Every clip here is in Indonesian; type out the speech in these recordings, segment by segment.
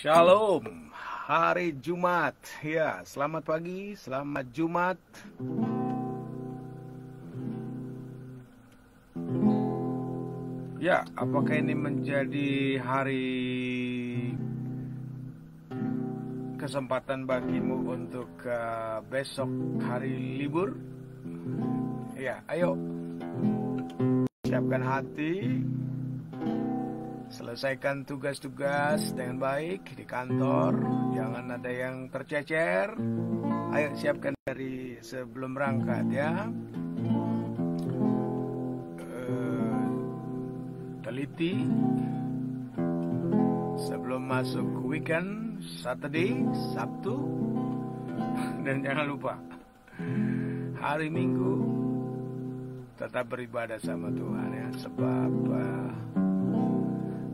Shalom, hari Jumat. Ya, selamat pagi, selamat Jumat. Ya, apakah ini menjadi hari kesempatan bagimu untuk besok hari libur? Ya, ayo siapkan hati. Selesaikan tugas-tugas dengan baik di kantor. Jangan ada yang tercecer. Ayo siapkan dari sebelum berangkat ya. Teliti sebelum masuk weekend, Saturday, Sabtu. Dan jangan lupa hari Minggu tetap beribadah sama Tuhan ya. Sebab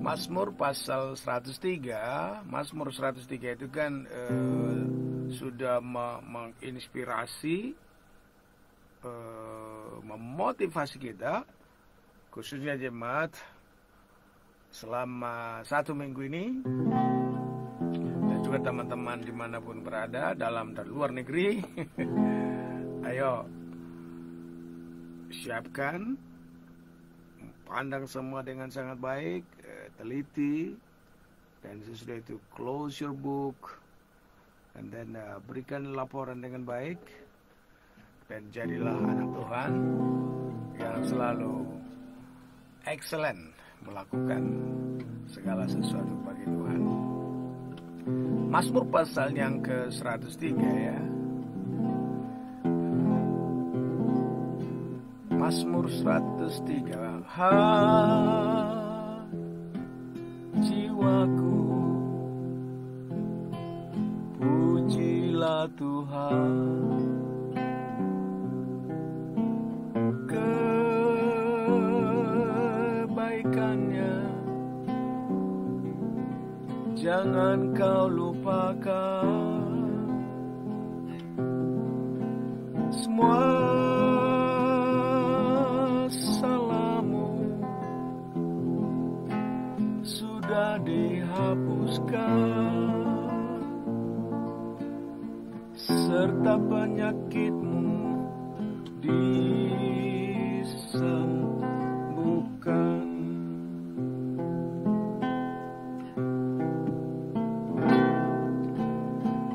Mazmur pasal 103, Mazmur 103 itu kan sudah menginspirasi, memotivasi kita, khususnya jemaat selama 1 minggu ini, dan juga teman-teman dimanapun berada, dalam dan luar negeri. Ayo, siapkan, pandang semua dengan sangat baik, teliti, dan sesudah itu close your book, and then berikan laporan dengan baik, dan jadilah anak Tuhan yang selalu excellent melakukan segala sesuatu bagi Tuhan. Mazmur pasal yang ke-103 ya. Mazmur 103. Jiwaku, pujilah Tuhan. Kebaikannya jangan kau lupakan. Semua sudah dihapuskan, serta penyakitmu disembuhkan.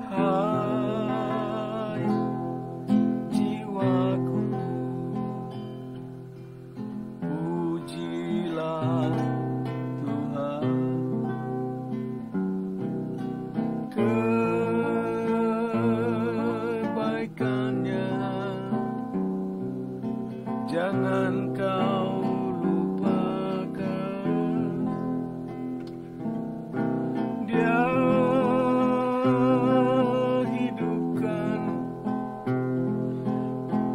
Hai jiwaku, pujilah jangan kau lupakan. Dia hidupkan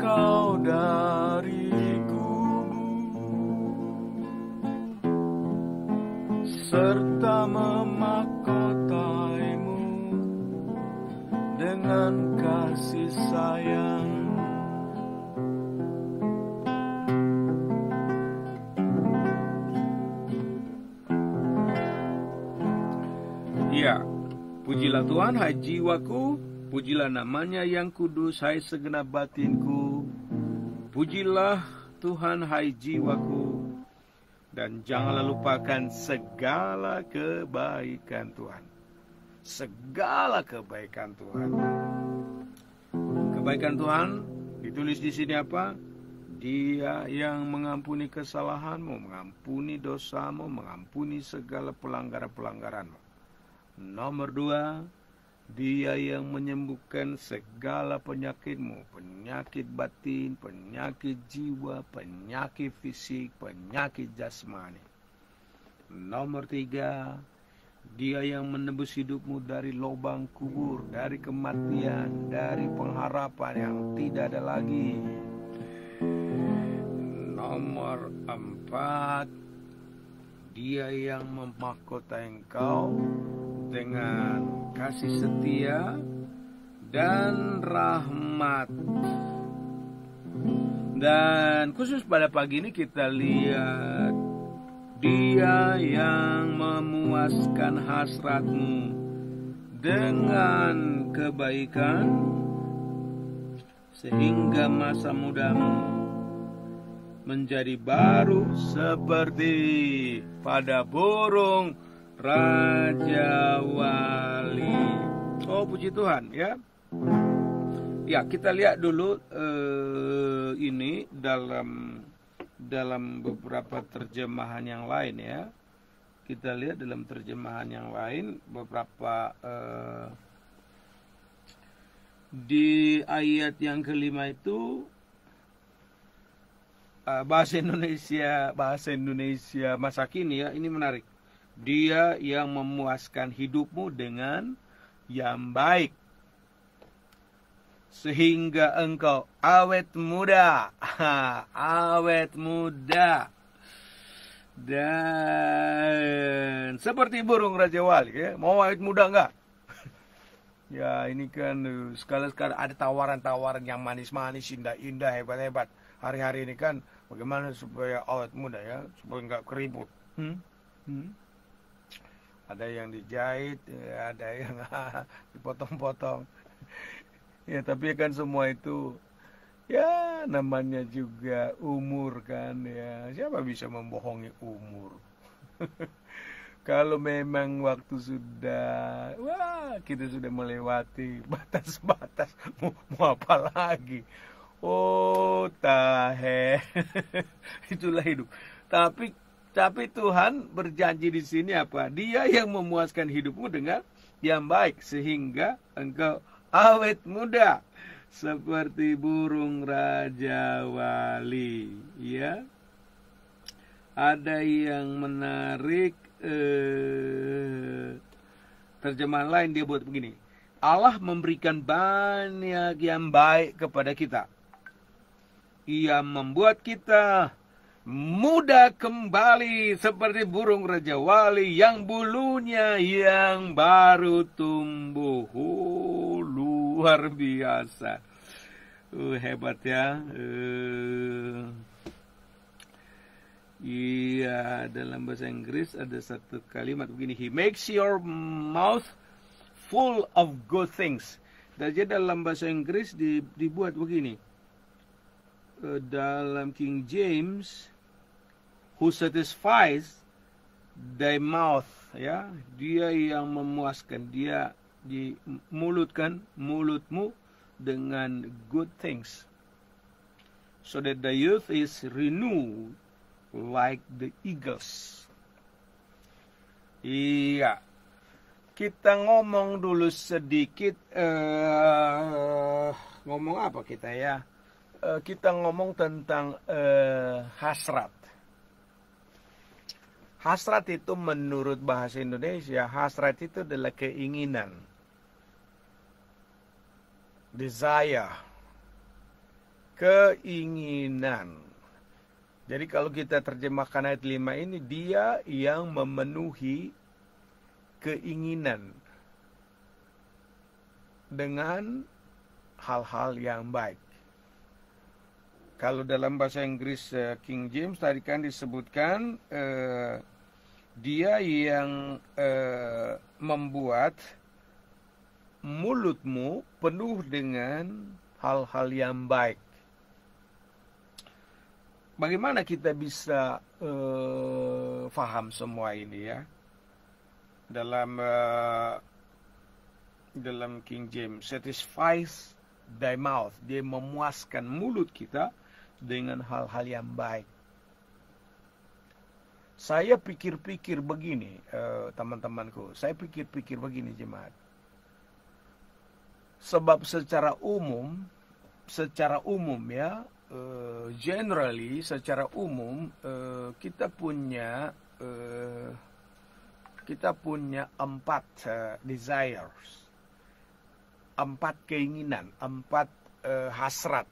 kau dari kubur, serta memahkotaimu dengan kasih sayang. Ya, pujilah Tuhan, hai jiwaku, pujilah namanya yang kudus, hai segenap batinku. Pujilah Tuhan, hai jiwaku, dan janganlah lupakan segala kebaikan Tuhan. Segala kebaikan Tuhan. Kebaikan Tuhan ditulis di sini apa? Dia yang mengampuni kesalahanmu, mengampuni dosamu, mengampuni segala pelanggaran-pelanggaranmu. Nomor 2, Dia yang menyembuhkan segala penyakitmu, penyakit batin, penyakit jiwa, penyakit fisik, penyakit jasmani. Nomor 3, Dia yang menebus hidupmu dari lubang kubur, dari kematian, dari pengharapan yang tidak ada lagi. Nomor 4, Dia yang memahkota engkau dengan kasih setia dan rahmat. Dan khusus pada pagi ini kita lihat Dia yang memuaskan hasratmu dengan kebaikan, sehingga masa mudamu menjadi baru seperti pada burung Raja Wali. Oh, puji Tuhan ya. Ya, kita lihat dulu ini dalam beberapa terjemahan yang lain ya. Kita lihat dalam terjemahan yang lain beberapa di ayat yang kelima itu bahasa Indonesia masa kini ya, ini menarik. Dia yang memuaskan hidupmu dengan yang baik, sehingga engkau awet muda. Awet muda. Dan seperti burung Raja Wali ya. Mau awet muda enggak? Ya, ini kan sekali-sekali ada tawaran-tawaran yang manis-manis, indah-indah, hebat-hebat. Hari-hari ini kan bagaimana supaya awet muda ya, supaya nggak keriput. Ada yang dijahit, ada yang dipotong-potong. Ya, tapi kan semua itu ya namanya juga umur kan ya. Siapa bisa membohongi umur? Kalau memang waktu sudah, kita sudah melewati batas-batas, mau apa lagi? Oh, tahe. Itulah hidup. Tapi Tuhan berjanji di sini apa? Dia yang memuaskan hidupmu dengan yang baik, sehingga engkau awet muda seperti burung Raja Wali. Ya, ada yang menarik. Terjemahan lain dia buat begini. Allah memberikan banyak yang baik kepada kita. Ia membuat kita muda kembali seperti burung Raja Wali yang bulunya yang baru tumbuh. Luar biasa. Hebat ya. Iya, dalam bahasa Inggris ada satu kalimat begini. He makes your mouth full of good things. Jadi dalam bahasa Inggris dibuat begini. Dalam King James, who satisfies thy mouth, ya, dia yang memuaskan, dia dimulutkan mulutmu dengan good things, so that the youth is renewed like the eagles. Iya, kita ngomong dulu sedikit. Ngomong apa kita ya? Kita ngomong tentang hasrat. Hasrat itu menurut bahasa Indonesia, hasrat itu adalah keinginan, desire, keinginan. Jadi kalau kita terjemahkan ayat 5 ini, dia yang memenuhi keinginan dengan hal-hal yang baik. Kalau dalam bahasa Inggris King James tadi kan disebutkan dia yang membuat mulutmu penuh dengan hal-hal yang baik. Bagaimana kita bisa faham semua ini ya? Dalam King James, satisfies thy mouth, dia memuaskan mulut kita dengan hal-hal yang baik. Saya pikir-pikir begini, teman-temanku, saya pikir-pikir begini jemaat. Sebab secara umum ya, generally, secara umum kita punya 4 desires, 4 keinginan, 4 hasrat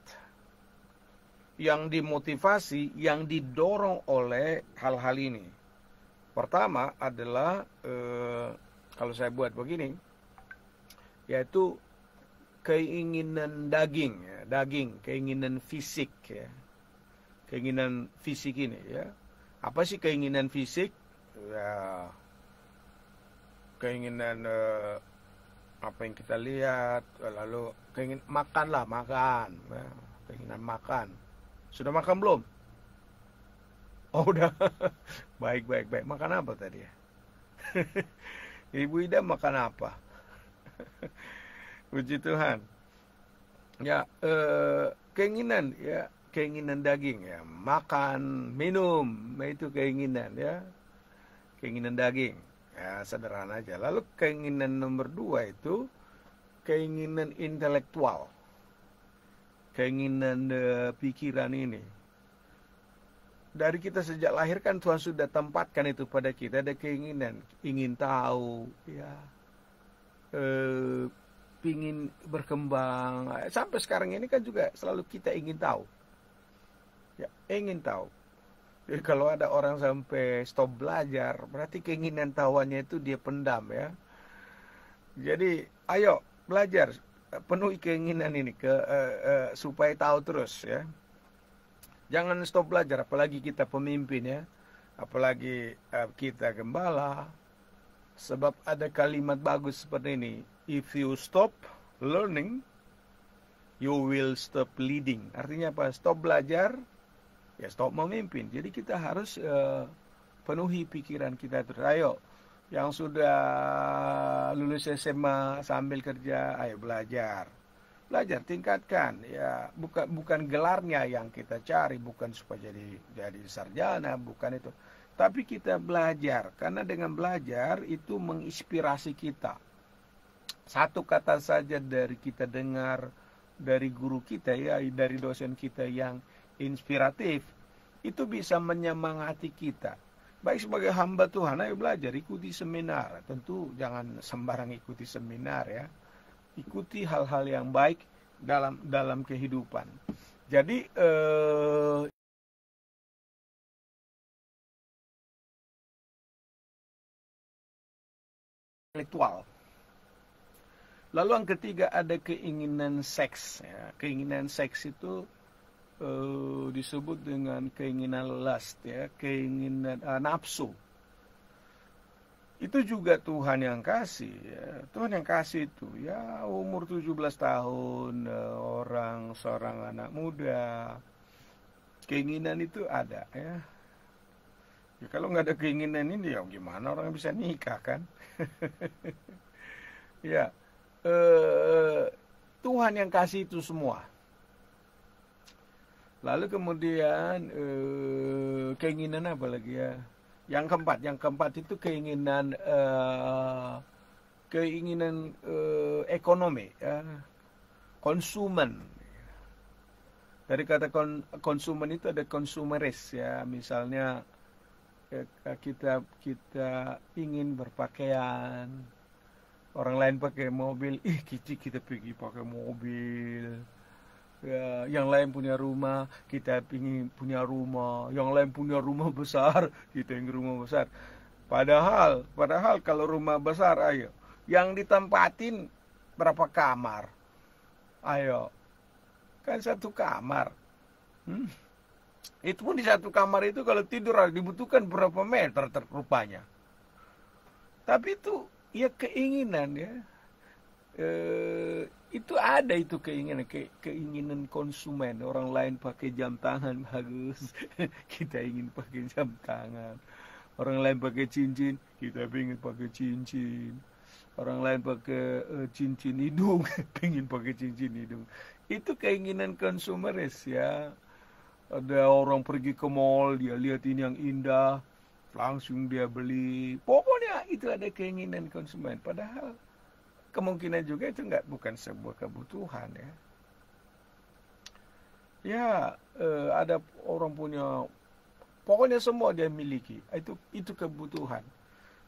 yang dimotivasi, yang didorong oleh hal-hal ini. Pertama adalah kalau saya buat begini, yaitu keinginan daging, keinginan fisik, ya. Keinginan fisik ini, ya. Apa sih keinginan fisik? Ya, keinginan apa yang kita lihat, lalu makanlah, makan, ya, keinginan makan. Sudah makan belum? Oh udah, baik baik baik. Makan apa tadi ya? Ibu Ida makan apa? Puji Tuhan. Ya, keinginan ya, keinginan daging ya, makan, minum, itu keinginan ya, keinginan daging. Ya, sederhana aja. Lalu keinginan nomor 2 itu keinginan intelektual. Keinginan pikiran ini. Dari kita sejak lahir kan Tuhan sudah tempatkan itu pada kita, ada keinginan, ingin tahu, ya, ingin berkembang. Sampai sekarang ini kan juga selalu kita ingin tahu, ya, ingin tahu. Jadi kalau ada orang sampai stop belajar, berarti keinginan tahuannya itu dia pendam ya. Jadi ayo belajar, penuhi keinginan ini supaya tahu terus ya. Jangan stop belajar, apalagi kita pemimpin ya, apalagi kita gembala. Sebab ada kalimat bagus seperti ini, if you stop learning, you will stop leading. Artinya apa? Stop belajar, ya stop memimpin. Jadi kita harus penuhi pikiran kita terus. Ayo, yang sudah lulus SMA sambil kerja, ayo belajar. Belajar, tingkatkan. Ya, bukan gelarnya yang kita cari, bukan supaya jadi sarjana, bukan itu. Tapi kita belajar, karena dengan belajar itu menginspirasi kita. Satu kata saja dari kita dengar dari guru kita ya, dari dosen kita yang inspiratif, itu bisa menyemangati kita. Baik sebagai hamba Tuhan, ayo belajar, ikuti seminar. Tentu jangan sembarang ikuti seminar ya. Ikuti hal-hal yang baik dalam kehidupan. Jadi intelektual. Lalu yang ketiga ada keinginan seks. Ya. Keinginan seks itu disebut dengan keinginan lust, ya, keinginan nafsu. Itu juga Tuhan yang kasih, ya. Tuhan yang kasih itu, ya, umur 17 tahun, seorang anak muda, keinginan itu ada, ya. Ya kalau nggak ada keinginan ini, ya gimana orang bisa nikah kan? Ya, Tuhan yang kasih itu semua. Lalu kemudian keinginan apa lagi ya? Yang keempat itu keinginan ekonomi, ya. Konsumen. Dari kata konsumen itu ada konsumeris ya, misalnya kita ingin berpakaian, orang lain pakai mobil, kita pergi pakai mobil. Ya, yang lain punya rumah, kita ingin punya rumah. Yang lain punya rumah besar, kita ingin rumah besar. Padahal kalau rumah besar, ayo, yang ditempatin berapa kamar? Ayo, kan satu kamar. Itu pun di satu kamar itu kalau tidur dibutuhkan berapa meter rupanya. Tapi itu ya keinginan ya. Itu ada itu keinginan konsumen. Orang lain pakai jam tangan bagus, kita ingin pakai jam tangan. Orang lain pakai cincin, kita ingin pakai cincin. Orang lain pakai cincin hidung, ingin pakai cincin hidung. Itu keinginan konsumeris ya. Ada orang pergi ke mall, dia lihat ini yang indah, langsung dia beli. Pokoknya itu ada keinginan konsumen. Padahal kemungkinan juga itu bukan sebuah kebutuhan ya. Ya, ada orang punya, pokoknya semua dia miliki. Itu kebutuhan.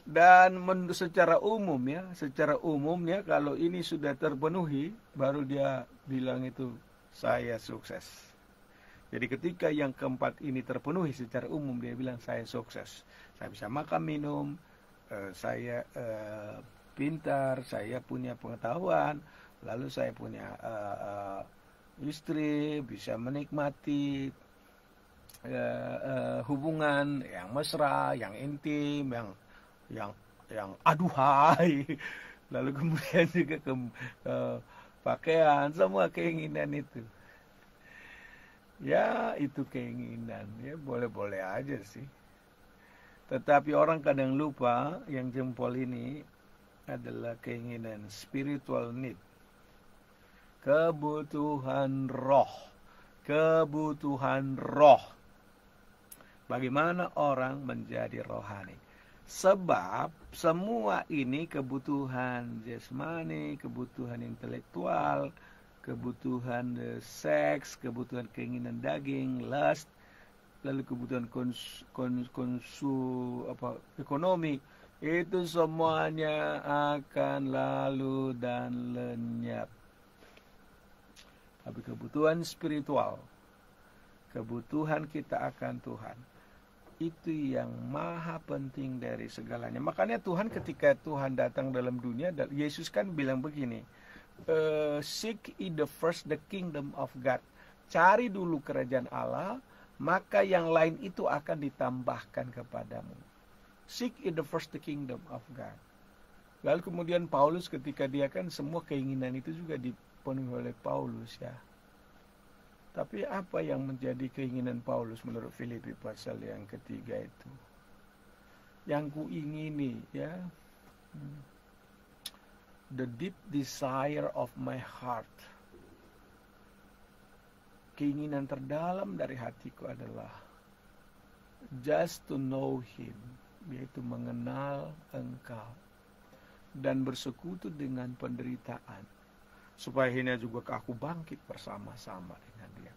Dan secara umumnya kalau ini sudah terpenuhi, baru dia bilang itu saya sukses. Jadi ketika yang keempat ini terpenuhi secara umum, dia bilang saya sukses. Saya bisa makan minum, saya pintar, saya punya pengetahuan, lalu saya punya istri, bisa menikmati hubungan yang mesra, yang intim, yang aduhai, Lalu kemudian juga pakaian, semua keinginan itu. Ya, itu keinginan. Ya, boleh-boleh aja sih. Tetapi orang kadang lupa yang jempol ini adalah keinginan spiritual need. Kebutuhan roh. Kebutuhan roh. Bagaimana orang menjadi rohani? Sebab semua ini kebutuhan jasmani, kebutuhan intelektual, kebutuhan seks, kebutuhan keinginan daging, lust, lalu kebutuhan ekonomi, itu semuanya akan lalu dan lenyap. Tapi kebutuhan spiritual, kebutuhan kita akan Tuhan, itu yang maha penting dari segalanya. Makanya Tuhan ketika Tuhan datang dalam dunia, Yesus kan bilang begini, seek ye first the kingdom of God. Cari dulu kerajaan Allah, maka yang lain itu akan ditambahkan kepadamu. Seek ye first the kingdom of God. Lalu kemudian Paulus ketika dia kan semua keinginan itu juga dipenuhi oleh Paulus ya. Tapi apa yang menjadi keinginan Paulus menurut Filipi pasal yang ketiga itu? Yang kuingini ya, the deep desire of my heart. Keinginan terdalam dari hatiku adalah just to know Him, yaitu mengenal Engkau dan bersekutu dengan penderitaan, supaya akhirnya juga aku bangkit bersama-sama dengan Dia.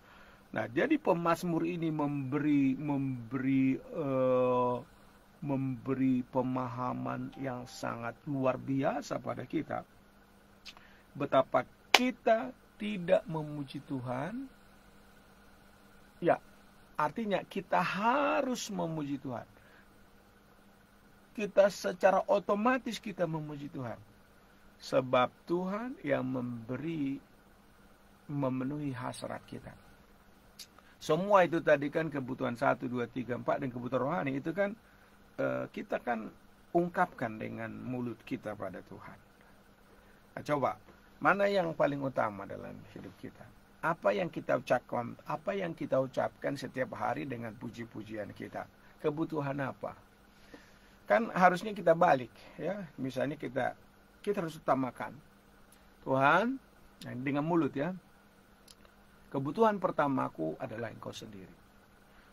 Nah, jadi pemazmur ini memberi pemahaman yang sangat luar biasa pada kita, betapa kita tidak memuji Tuhan. Ya, artinya kita harus memuji Tuhan. Kita secara otomatis kita memuji Tuhan. Sebab Tuhan yang memenuhi hasrat kita. Semua itu tadi kan kebutuhan 1, 2, 3, 4 dan kebutuhan rohani itu kan kita kan ungkapkan dengan mulut kita pada Tuhan. Nah, coba, mana yang paling utama dalam hidup kita? Apa yang kita ucapkan setiap hari dengan puji-pujian kita? Kebutuhan apa? Kan harusnya kita balik ya. Misalnya kita harus utamakan Tuhan dengan mulut ya. Kebutuhan pertamaku adalah Engkau sendiri.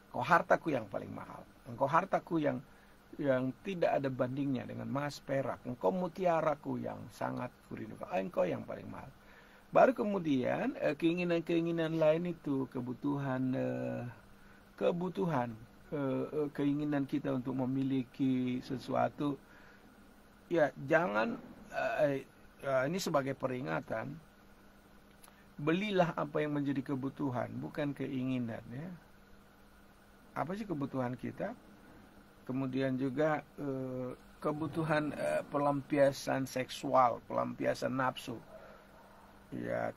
Engkau hartaku yang paling mahal. Engkau hartaku yang tidak ada bandingnya dengan emas perak. Engkau mutiaraku yang sangat kurindukan. Engkau yang paling mahal. Baru kemudian keinginan-keinginan lain itu, keinginan kita untuk memiliki sesuatu. Ya, jangan ini sebagai peringatan. Belilah apa yang menjadi kebutuhan, bukan keinginan ya. Apa sih kebutuhan kita? Kemudian juga kebutuhan pelampiasan seksual, pelampiasan nafsu. Ya,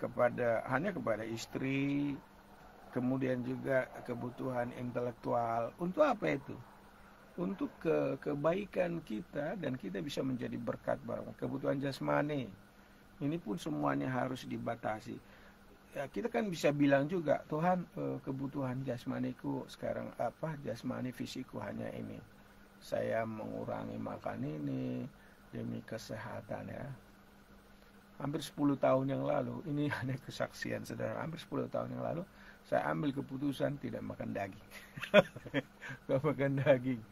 hanya kepada istri. Kemudian juga kebutuhan intelektual. Untuk apa itu? Untuk kebaikan kita dan kita bisa menjadi berkat bareng. Kebutuhan jasmani. Ini pun semuanya harus dibatasi. Ya, kita kan bisa bilang juga, Tuhan, kebutuhan jasmaniku sekarang jasmani fisikku hanya ini. Saya mengurangi makan ini demi kesehatan ya. Hampir 10 tahun yang lalu, ini hanya kesaksian saudara, hampir 10 tahun yang lalu, saya ambil keputusan tidak makan daging. Gak makan daging.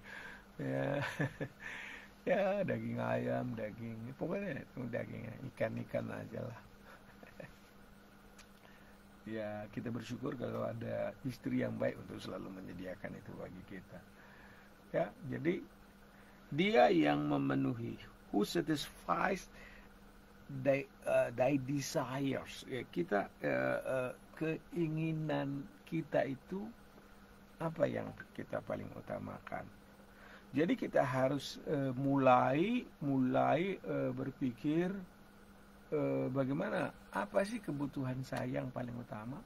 Ya, daging ayam, pokoknya daging, ikan aja lah. Ya, kita bersyukur kalau ada istri yang baik untuk selalu menyediakan itu bagi kita. Ya, jadi Dia yang memenuhi, who satisfies thy desires. Ya, kita keinginan kita itu apa yang kita paling utamakan. Jadi kita harus mulai berpikir bagaimana, apa sih kebutuhan saya yang paling utama.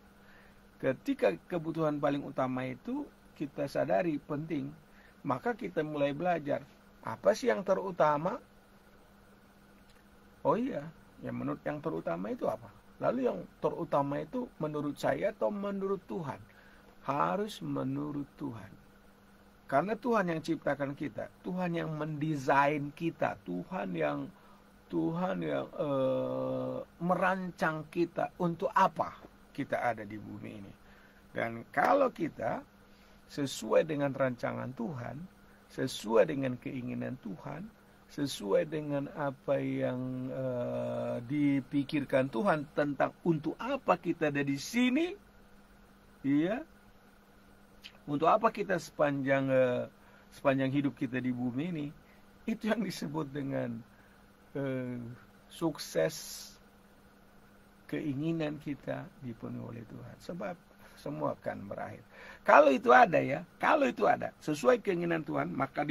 Ketika kebutuhan paling utama itu kita sadari penting, maka kita mulai belajar apa sih yang terutama. Oh iya, yang menurut yang terutama itu apa? Lalu yang terutama itu menurut saya atau menurut Tuhan? Harus menurut Tuhan. Karena Tuhan yang ciptakan kita, Tuhan yang mendesain kita, Tuhan yang merancang kita untuk apa kita ada di bumi ini. Dan kalau kita sesuai dengan rancangan Tuhan, sesuai dengan keinginan Tuhan, sesuai dengan apa yang dipikirkan Tuhan tentang untuk apa kita ada di sini, iya, untuk apa kita sepanjang hidup kita di bumi ini, itu yang disebut dengan sukses keinginan kita dipenuhi oleh Tuhan. Sebab semua akan berakhir. Kalau itu ada ya, kalau itu ada sesuai keinginan Tuhan, maka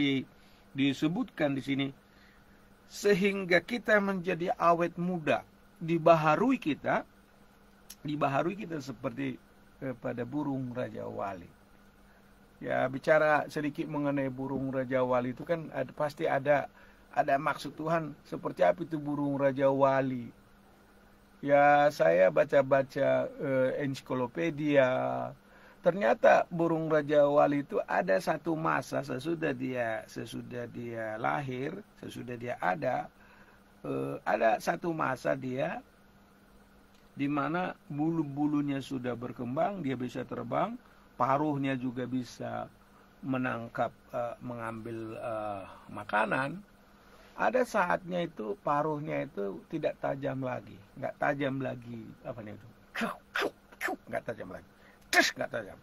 disebutkan di sini sehingga kita menjadi awet muda, dibaharui kita seperti pada burung Raja Wali. Ya, bicara sedikit mengenai burung Raja Wali itu kan pasti ada maksud Tuhan. Seperti apa itu burung Raja Wali? Ya, saya baca-baca ensiklopedia. Ternyata burung Raja Wali itu ada satu masa sesudah dia lahir, sesudah dia ada satu masa dia di mana bulu-bulunya sudah berkembang, dia bisa terbang, paruhnya juga bisa mengambil makanan. Ada saatnya itu paruhnya itu tidak tajam lagi, nggak tajam lagi, nggak tajam lagi, nggak tajam.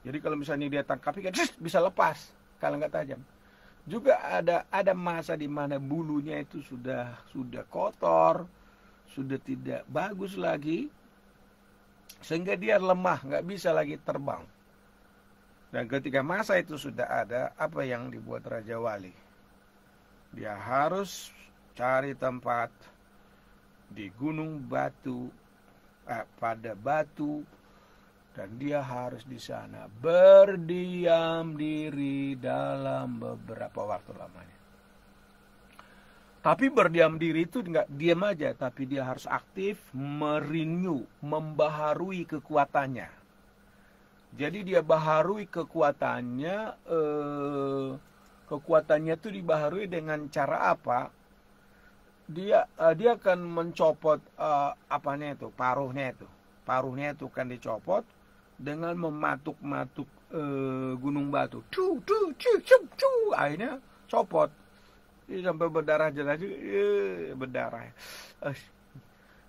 Jadi kalau misalnya dia tangkap ikan, bisa lepas kalau nggak tajam. Juga ada masa di mana bulunya itu sudah kotor, sudah tidak bagus lagi, sehingga dia lemah, nggak bisa lagi terbang. Dan ketika masa itu sudah ada, apa yang dibuat Raja Wali? Dia harus cari tempat di gunung batu, pada batu, dan dia harus di sana berdiam diri dalam beberapa waktu lamanya. Tapi berdiam diri itu nggak diam aja, tapi dia harus aktif, merenew, membaharui kekuatannya. Jadi dia baharui kekuatannya. Kekuatannya itu dibaharui dengan cara apa? Dia akan mencopot paruhnya itu kan dicopot dengan mematuk-matuk gunung batu. Akhirnya copot. Sampai berdarah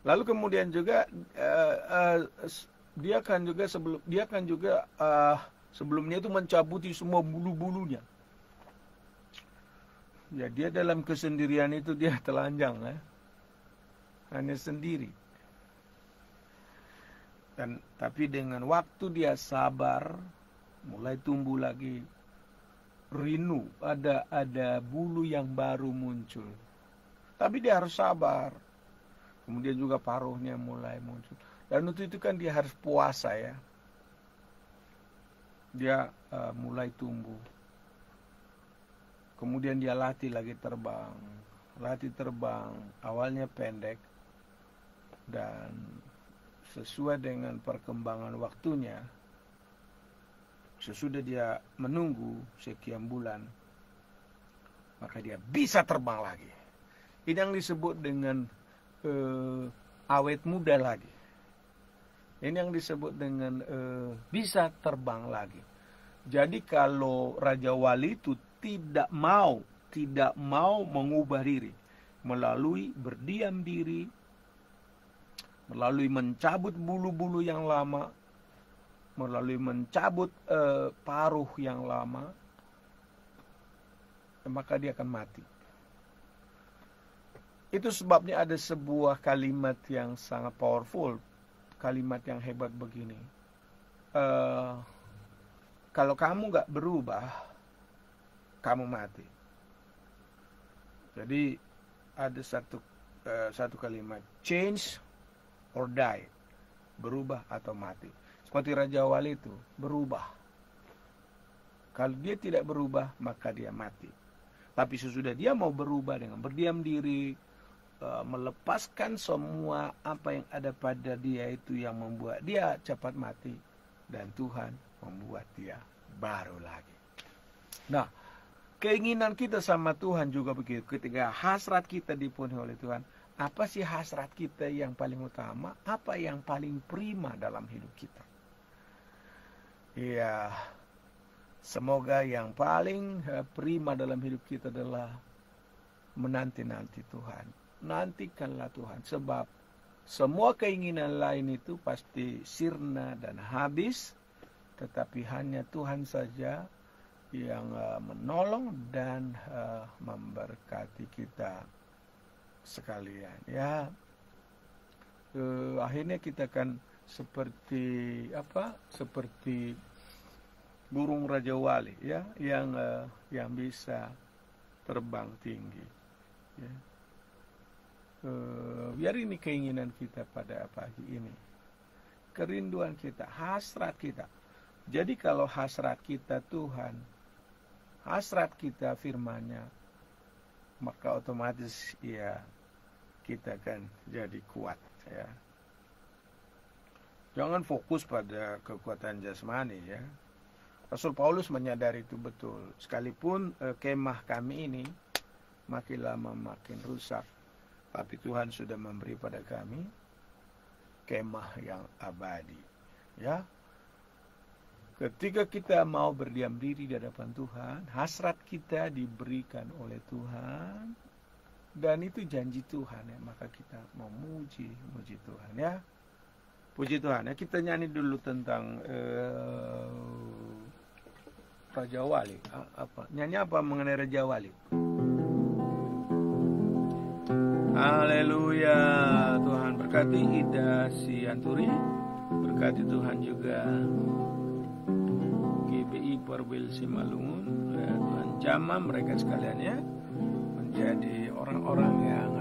Lalu kemudian juga dia kan juga sebelumnya itu mencabuti semua bulu-bulunya. Ya, dia dalam kesendirian itu dia telanjang, hanya sendiri. Tapi dengan waktu dia sabar, mulai tumbuh lagi rinu, ada bulu yang baru muncul. Tapi dia harus sabar. Kemudian juga paruhnya mulai muncul. Dan untuk itu kan dia harus puasa ya. Dia mulai tumbuh. Kemudian dia latih lagi terbang. Awalnya pendek. Dan sesuai dengan perkembangan waktunya, sesudah dia menunggu sekian bulan, maka dia bisa terbang lagi. Ini yang disebut dengan awet muda lagi. Ini yang disebut dengan bisa terbang lagi. Jadi kalau Raja Wali itu tidak mau mengubah diri melalui berdiam diri, melalui mencabut bulu-bulu yang lama, melalui mencabut paruh yang lama, maka dia akan mati. Itu sebabnya ada sebuah kalimat yang sangat powerful, kalimat yang hebat begini. Kalau kamu gak berubah, kamu mati. Jadi ada satu kalimat, change or die, berubah atau mati. Seperti Raja Wali itu berubah. Kalau dia tidak berubah, maka dia mati. Tapi sesudah dia mau berubah dengan berdiam diri, melepaskan semua apa yang ada pada dia itu yang membuat dia cepat mati, dan Tuhan membuat dia baru lagi. Nah, keinginan kita sama Tuhan juga begitu. Ketika hasrat kita dipenuhi oleh Tuhan, apa sih hasrat kita yang paling utama? Apa yang paling prima dalam hidup kita? Ya, semoga yang paling prima dalam hidup kita adalah menanti-nanti Tuhan. Nantikanlah Tuhan, sebab semua keinginan lain itu pasti sirna dan habis, tetapi hanya Tuhan saja yang menolong dan memberkati kita sekalian. Ya, akhirnya kita kan seperti seperti burung Raja Wali, ya, yang bisa terbang tinggi. Ya. Biar ini keinginan kita pada pagi ini, kerinduan kita, hasrat kita. Jadi kalau hasrat kita Tuhan, hasrat kita firman-Nya, maka otomatis ya kita kan jadi kuat, ya. Jangan fokus pada kekuatan jasmani, ya. Rasul Paulus menyadari itu betul. Sekalipun kemah kami ini makin lama makin rusak, tapi Tuhan sudah memberi pada kami kemah yang abadi. Ya, ketika kita mau berdiam diri di hadapan Tuhan, hasrat kita diberikan oleh Tuhan, dan itu janji Tuhan, ya. Maka kita memuji Tuhan, ya. Puji Tuhan, ya. Kita nyanyi dulu tentang Raja Wali. Nyanyi apa mengenai Raja Wali? Haleluya. Tuhan berkati Ida Sianturi, berkati Tuhan juga GBI Perwil Simalungun, Tuhan jamah mereka sekalian, ya, menjadi orang-orang yang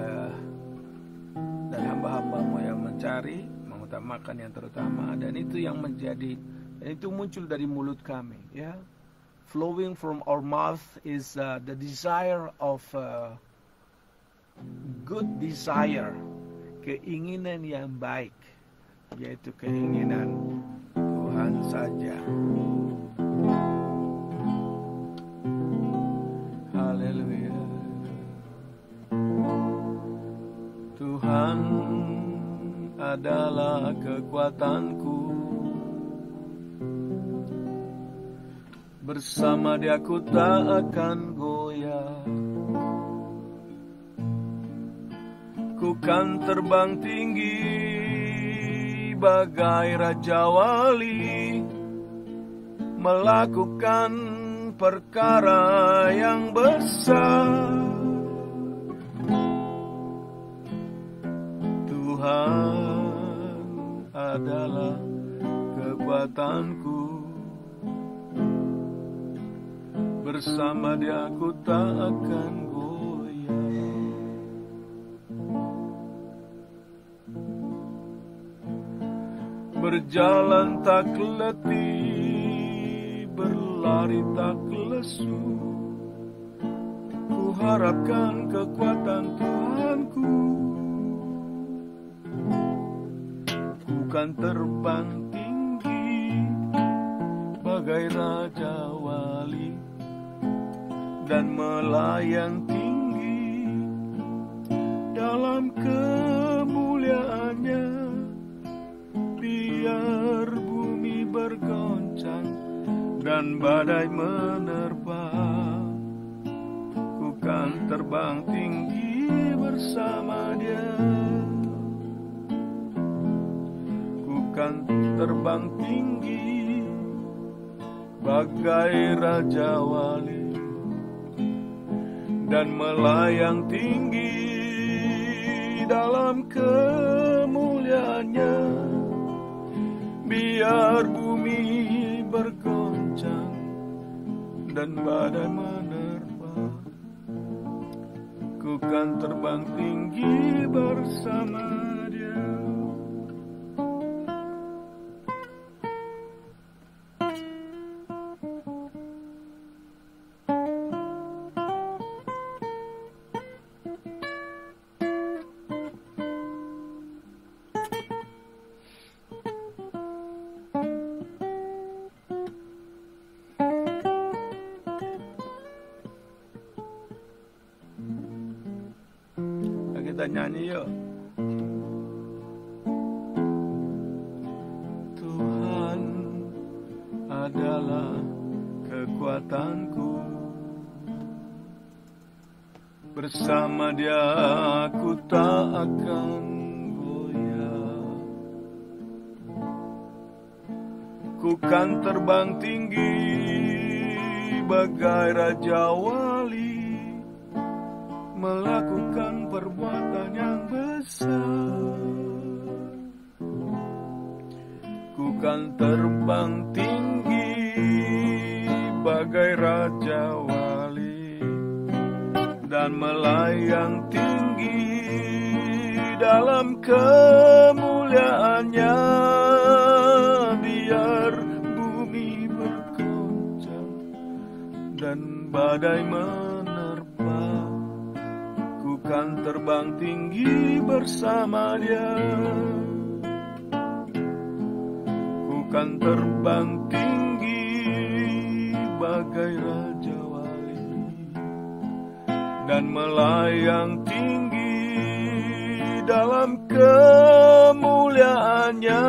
dan hamba-hambamu yang mencari, mengutamakan yang terutama, dan itu yang menjadi, dan itu muncul dari mulut kami, ya. Flowing from our mouth is the desire of good desire, keinginan yang baik, yaitu keinginan Tuhan saja. Haleluya. Tuhan adalah kekuatanku, bersama Dia ku tak akan goyah. Ku kan terbang tinggi bagai Raja Wali, melakukan perkara yang besar. Tuhan adalah kekuatanku, bersama Dia ku tak akan goyah. Berjalan tak letih, berlari tak lesu, ku harapkan kekuatan Tuhanku. Ku kan terbang tinggi bagai Raja Wali, dan melayang tinggi dalam kemuliaannya. Biar bumi bergoncang dan badai menerpa, ku kan terbang tinggi bersama Dia. Ku kan terbang tinggi bagai Raja Wali, dan melayang tinggi dalam kemuliaannya. Biar bumi bergoncang dan badai menerpa, ku kan terbang tinggi bersama Dia. kita nyanyi yuk. Tuhan adalah kekuatanku, bersama Dia aku tak akan goyah. Ku kan terbang tinggi bagai Raja Wali, melakukan perbuatan yang besar. Ku kan terbang tinggi bagai Raja Wali, dan melayang tinggi dalam kemuliaannya. Biar bumi bergoncang dan badai menerpa, ku kan terbang tinggi bersama Dia. Ku kan terbang tinggi bagai Raja Wali, dan melayang tinggi dalam kemuliaannya.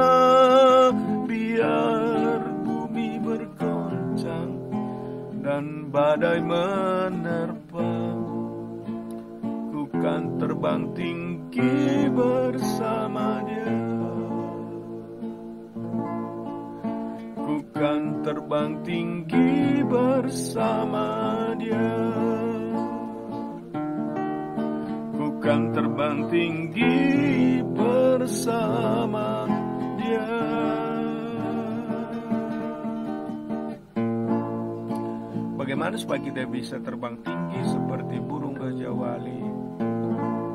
Biar bumi bergoncang dan badai menerpa, ku kan terbang tinggi bersama Dia. Ku kan terbang tinggi bersama Dia. Ku kan terbang tinggi bersama Dia. Bagaimana supaya kita bisa terbang tinggi seperti burung Raja Wali?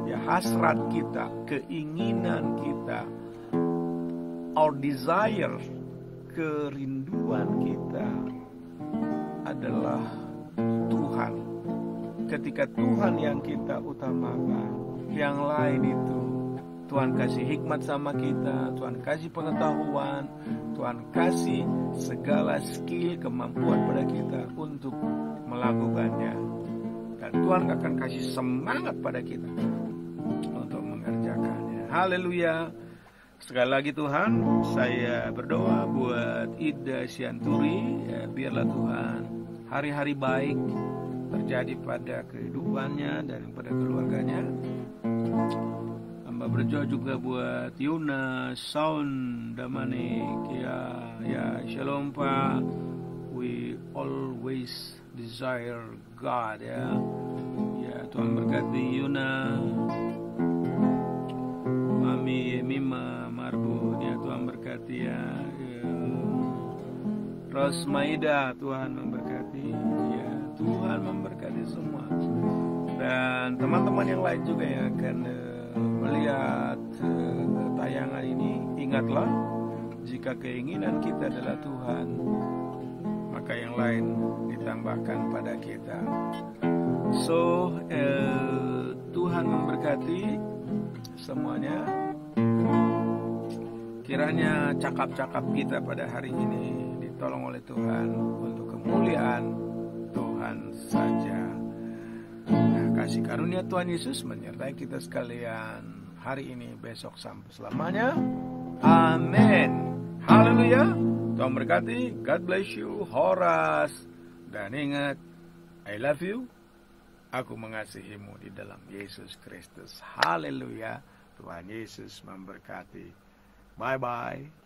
Ya, hasrat kita, keinginan kita, our desire, kerinduan kita adalah Tuhan. Ketika Tuhan yang kita utamakan, yang lain itu Tuhan kasih hikmat sama kita, Tuhan kasih pengetahuan, Tuhan kasih segala skill, kemampuan pada kita untuk melakukannya. Dan Tuhan akan kasih semangat pada kita untuk mengerjakannya. Haleluya. Sekali lagi Tuhan, saya berdoa buat Ida Sianturi, ya, biarlah Tuhan hari-hari baik terjadi pada kehidupannya dan pada keluarganya. Hamba berdoa juga buat Yuna, Saun, Damanik, ya Shalom Pak. We always desire God, ya Tuhan berkati Yuna, Mami Mima Marbun, ya Tuhan berkati ya. Rosmaida, Tuhan memberkati, ya Tuhan memberkati semua. Dan teman-teman yang lain juga yang akan melihat tayangan ini, ingatlah, jika keinginan kita adalah Tuhan, maka yang lain ditambahkan pada kita. So, Tuhan memberkati semuanya. Kiranya cakap-cakap kita pada hari ini ditolong oleh Tuhan untuk kemuliaan Tuhan saja. Nah, kasih karunia Tuhan Yesus menyertai kita sekalian hari ini, besok, sampai selamanya. Amin. Haleluya. Tuhan berkati. God bless you. Horas. Dan ingat, I love you. Aku mengasihimu di dalam Yesus Kristus. Haleluya. Tuhan Yesus memberkati. Bye-bye.